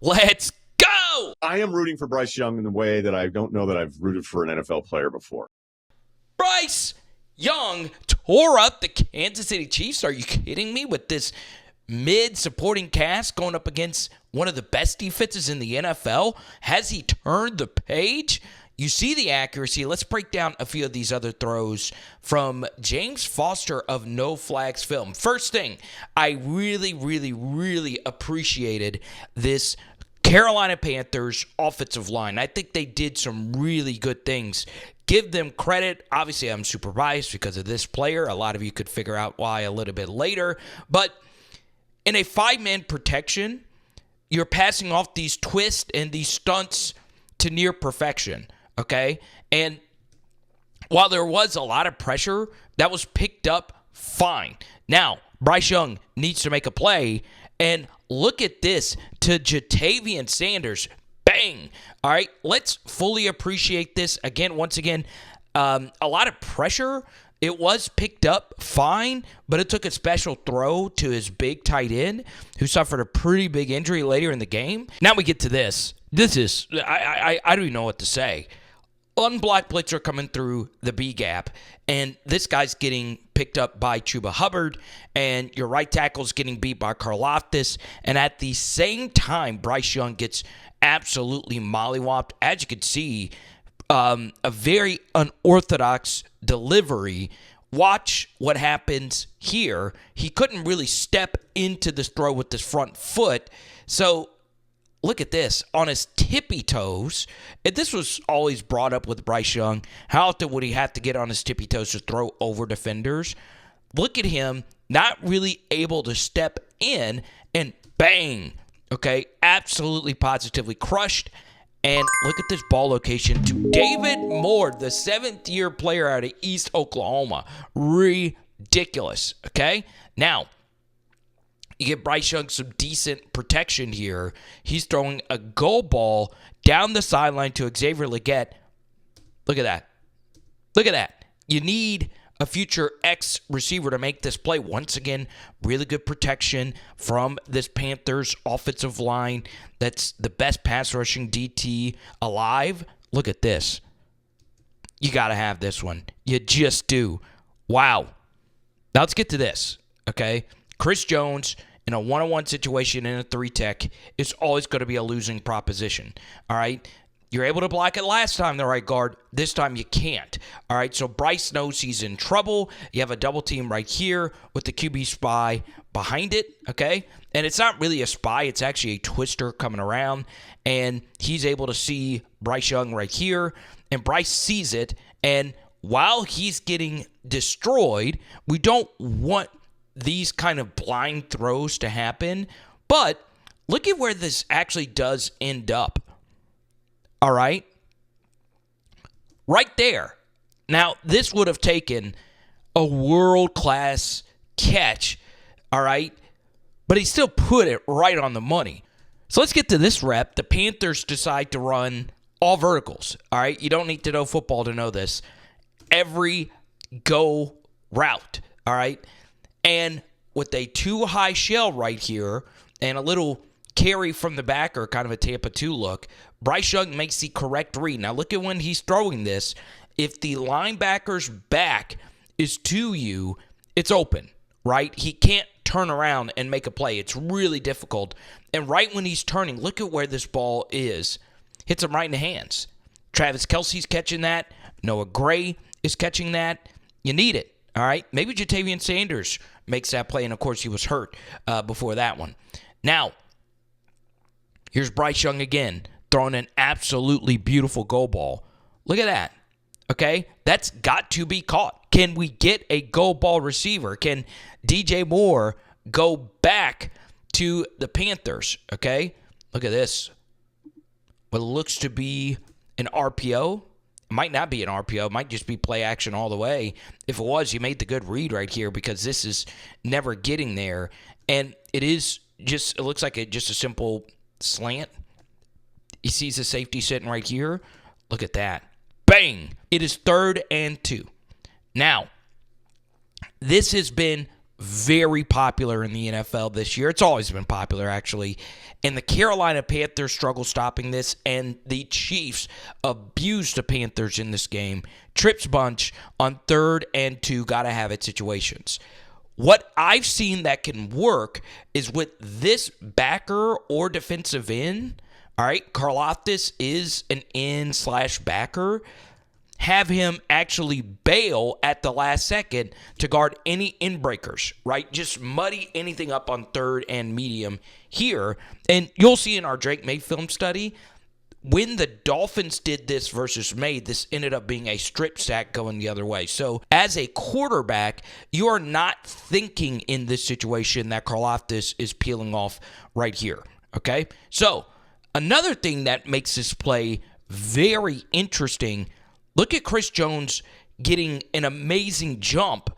Let's go! I am rooting for Bryce Young in the way that I don't know that I've rooted for an NFL player before. Bryce Young tore up the Kansas City Chiefs. Are you kidding me? With this mid-supporting cast going up against one of the best defenses in the NFL? Has he turned the page? You see the accuracy. Let's break down a few of these other throws from James Foster of No Flags Film. First thing, I really appreciated this Carolina Panthers offensive line. I think they did some really good things. Give them credit. Obviously, I'm super biased because of this player. A lot of you could figure out why a little bit later. But in a five-man protection, you're passing off these twists and these stunts to near perfection. Okay? And while there was a lot of pressure, that was picked up fine. Now, Bryce Young needs to make a play, and look at this to Jatavian Sanders. Bang! All right, let's fully appreciate this. Once again, a lot of pressure. It was picked up fine, but it took a special throw to his big tight end, who suffered a pretty big injury later in the game. Now we get to this. This is, I don't even know what to say. Unblocked blitzer coming through the B gap, and this guy's getting picked up by Chuba Hubbard, and your right tackle's getting beat by Karlaftis, and at the same time, Bryce Young gets absolutely mollywopped. As you can see, a very unorthodox delivery. Watch what happens here. He couldn't really step into this throw with his front foot, so look at this. On his tippy toes, and this was always brought up with Bryce Young. How often would he have to get on his tippy toes to throw over defenders? Look at him, not really able to step in, and bang. Okay, absolutely positively crushed. And look at this ball location to David Moore, the seventh-year player out of East Oklahoma. Ridiculous, okay? Now, you get Bryce Young some decent protection here. He's throwing a goal ball down the sideline to Xavier Legette. Look at that. Look at that. You need a future X receiver to make this play. Once again, really good protection from this Panthers offensive line. That's the best pass rushing DT alive. Look at this. You got to have this one. You just do. Wow. Now let's get to this, okay? Chris Jones in a one-on-one situation in a three-tech is always going to be a losing proposition, all right? You're able to block it last time, the right guard. This time you can't, all right? So Bryce knows he's in trouble. You have a double team right here with the QB spy behind it, okay? And it's not really a spy. It's actually a twister coming around, and he's able to see Bryce Young right here, and Bryce sees it, and while he's getting destroyed, we don't want these kind of blind throws to happen, but look at where this actually does end up. All right? Right there. Now, this would have taken a world-class catch, all right? But he still put it right on the money. So let's get to this rep. The Panthers decide to run all verticals, all right? You don't need to know football to know this. Every go route, all right? And with a too-high shell right here and a little carry from the back, or kind of a Tampa 2 look, Bryce Young makes the correct read. Now look at when he's throwing this. If the linebacker's back is to you, it's open, right? He can't turn around and make a play. It's really difficult. And right when he's turning, look at where this ball is. Hits him right in the hands. Travis Kelce's catching that. Noah Gray is catching that. You need it, all right? Maybe Jatavian Sanders makes that play, and of course he was hurt before that one. Now, here's Bryce Young again, throwing an absolutely beautiful goal ball. Look at that, okay? That's got to be caught. Can we get a goal ball receiver? Can DJ Moore go back to the Panthers, okay? Look at this. What looks to be an RPO. It might not be an RPO. It might just be play action all the way. If it was, you made the good read right here, because this is never getting there. And it is just, it looks like just a simple slant. He sees the safety sitting right here. Look at that. Bang! It is 3rd and 2. Now, this has been very popular in the NFL this year. It's always been popular, actually. And the Carolina Panthers struggle stopping this, and the Chiefs abused the Panthers in this game. Trips bunch on 3rd and 2, gotta have it situations. What I've seen that can work is with this backer or defensive end. All right, Karlaftis is an end/backer. Have him actually bail at the last second to guard any inbreakers, right? Just muddy anything up on 3rd and medium here. And you'll see in our Drake May film study, when the Dolphins did this versus May, this ended up being a strip sack going the other way. So as a quarterback, you are not thinking in this situation that Karlaftis is peeling off right here, okay? So another thing that makes this play very interesting, look at Chris Jones getting an amazing jump.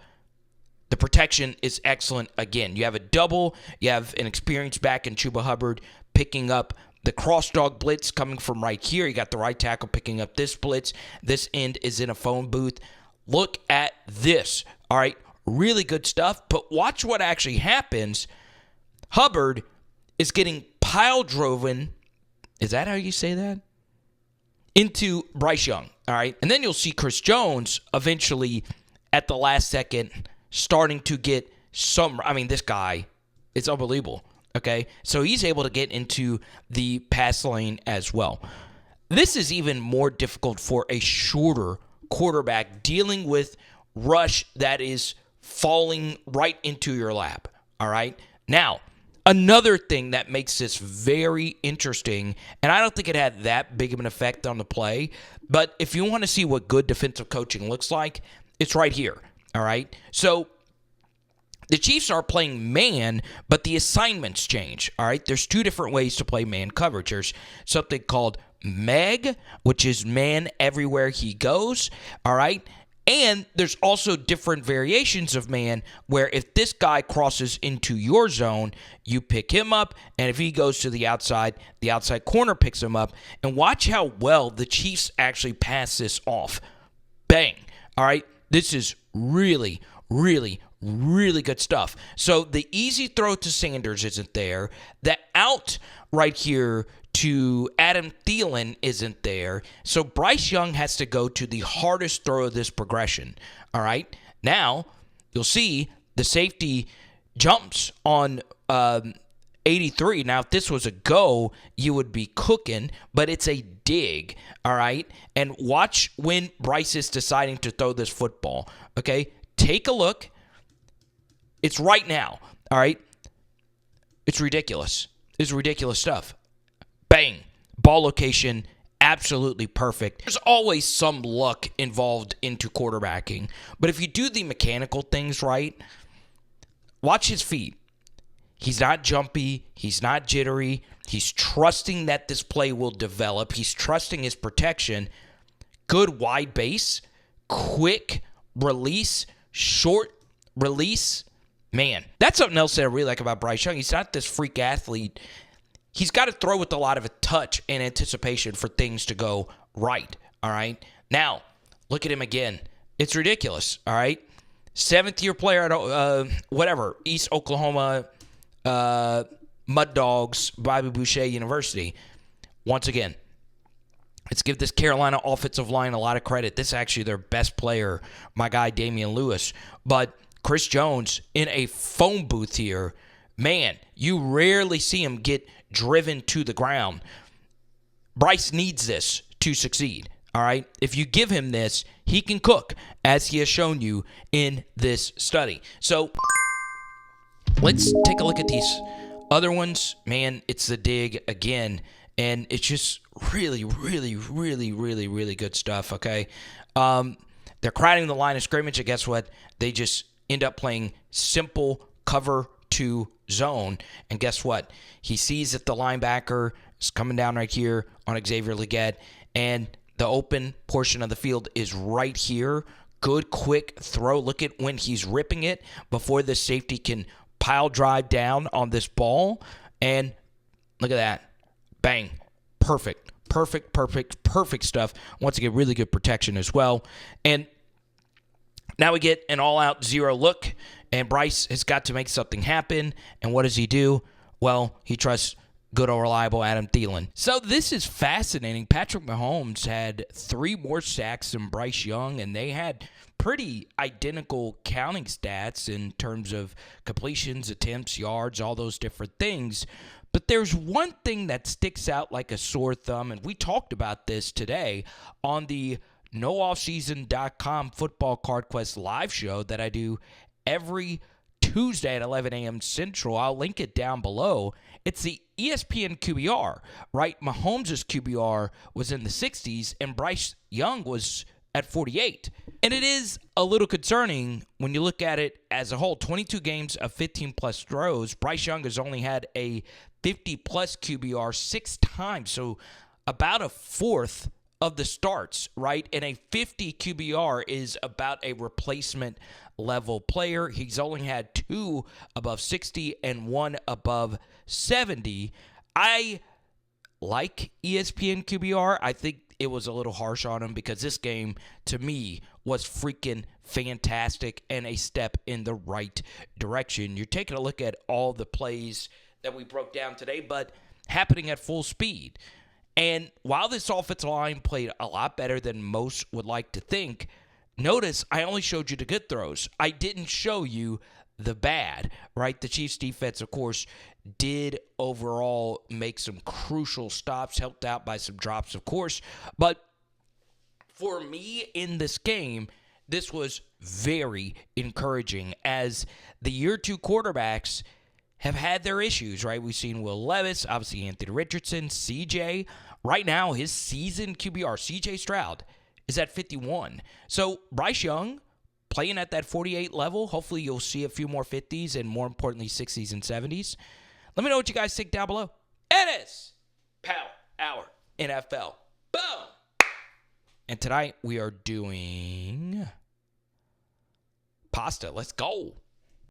The protection is excellent. Again, you have a double. You have an experienced back in Chuba Hubbard picking up the cross dog blitz coming from right here. You got the right tackle picking up this blitz. This end is in a phone booth. Look at this. All right, really good stuff. But watch what actually happens. Hubbard is getting pile driven. Is that how you say that? Into Bryce Young. All right. And then you'll see Chris Jones eventually at the last second starting to get some. I mean, this guy, it's unbelievable. Okay. So he's able to get into the pass lane as well. This is even more difficult for a shorter quarterback dealing with rush that is falling right into your lap. All right. Now, another thing that makes this very interesting, and I don't think it had that big of an effect on the play, but if you want to see what good defensive coaching looks like, it's right here, all right? So the Chiefs are playing man, but the assignments change, all right? There's 2 different ways to play man coverage. There's something called Meg, which is man everywhere he goes, all right? And there's also different variations of man where if this guy crosses into your zone, you pick him up, and if he goes to the outside corner picks him up. And watch how well the Chiefs actually pass this off. Bang. All right. This is really, really, really good stuff. So the easy throw to Sanders isn't there. The out right here to Adam Thielen isn't there. So Bryce Young has to go to the hardest throw of this progression. All right. Now, you'll see the safety jumps on 83. Now, if this was a go, you would be cooking, but it's a dig. All right. And watch when Bryce is deciding to throw this football. Okay. Take a look. It's right now. All right. It's ridiculous. It's ridiculous stuff. Bang. Ball location, absolutely perfect. There's always some luck involved into quarterbacking. But if you do the mechanical things right, watch his feet. He's not jumpy. He's not jittery. He's trusting that this play will develop. He's trusting his protection. Good wide base, quick release, short release. Man, that's something else that I really like about Bryce Young. He's not this freak athlete. He's got to throw with a lot of a touch and anticipation for things to go right, all right? Now, look at him again. It's ridiculous, all right? 7th-year player at, East Oklahoma Mud Dogs, Bobby Boucher University. Once again, let's give this Carolina offensive line a lot of credit. This is actually their best player, my guy Damian Lewis. But Chris Jones in a phone booth here, man, you rarely see him get driven to the ground. Bryce needs this to succeed, all right? If you give him this, he can cook, as he has shown you in this study. So let's take a look at these other ones. Man, it's the dig again, and it's just really, really, really, really, really good stuff, okay? They're crowding the line of scrimmage, and guess what? They just end up playing simple cover 2 zone, and guess what? He sees that the linebacker is coming down right here on Xavier Legette, and the open portion of the field is right here. Good quick throw. Look at when he's ripping it before the safety can pile drive down on this ball, and look at that. Bang. Perfect stuff. Once again, really good protection as well. And Now we get an all-out zero look, and Bryce has got to make something happen. And what does he do? Well, he trusts good old reliable Adam Thielen. So this is fascinating. Patrick Mahomes had 3 more sacks than Bryce Young, and they had pretty identical counting stats in terms of completions, attempts, yards, all those different things. But there's one thing that sticks out like a sore thumb, and we talked about this today on the NoOffSeason.com Football Card Quest live show that I do every Tuesday at 11 a.m. Central. I'll link it down below. It's the ESPN QBR, right? Mahomes' QBR was in the 60s, and Bryce Young was at 48. And it is a little concerning when you look at it as a whole. 22 games of 15-plus throws. Bryce Young has only had a 50-plus QBR 6 times, so about a fourth of the starts, right? And a 50 QBR is about a replacement level player. He's only had 2 above 60 and 1 above 70. I like ESPN QBR. I think it was a little harsh on him because this game, to me, was freaking fantastic and a step in the right direction. You're taking a look at all the plays that we broke down today, but happening at full speed. And while this offensive line played a lot better than most would like to think, notice I only showed you the good throws. I didn't show you the bad, right? The Chiefs defense, of course, did overall make some crucial stops, helped out by some drops, of course. But for me in this game, this was very encouraging as the year 2 quarterbacks have had their issues, right? We've seen Will Levis, obviously Anthony Richardson, CJ. Right now, his season QBR, CJ Stroud, is at 51. So Bryce Young playing at that 48 level. Hopefully you'll see a few more 50s and more importantly 60s and 70s. Let me know what you guys think down below. It is Power Hour NFL. Boom! And tonight we are doing pasta. Let's go.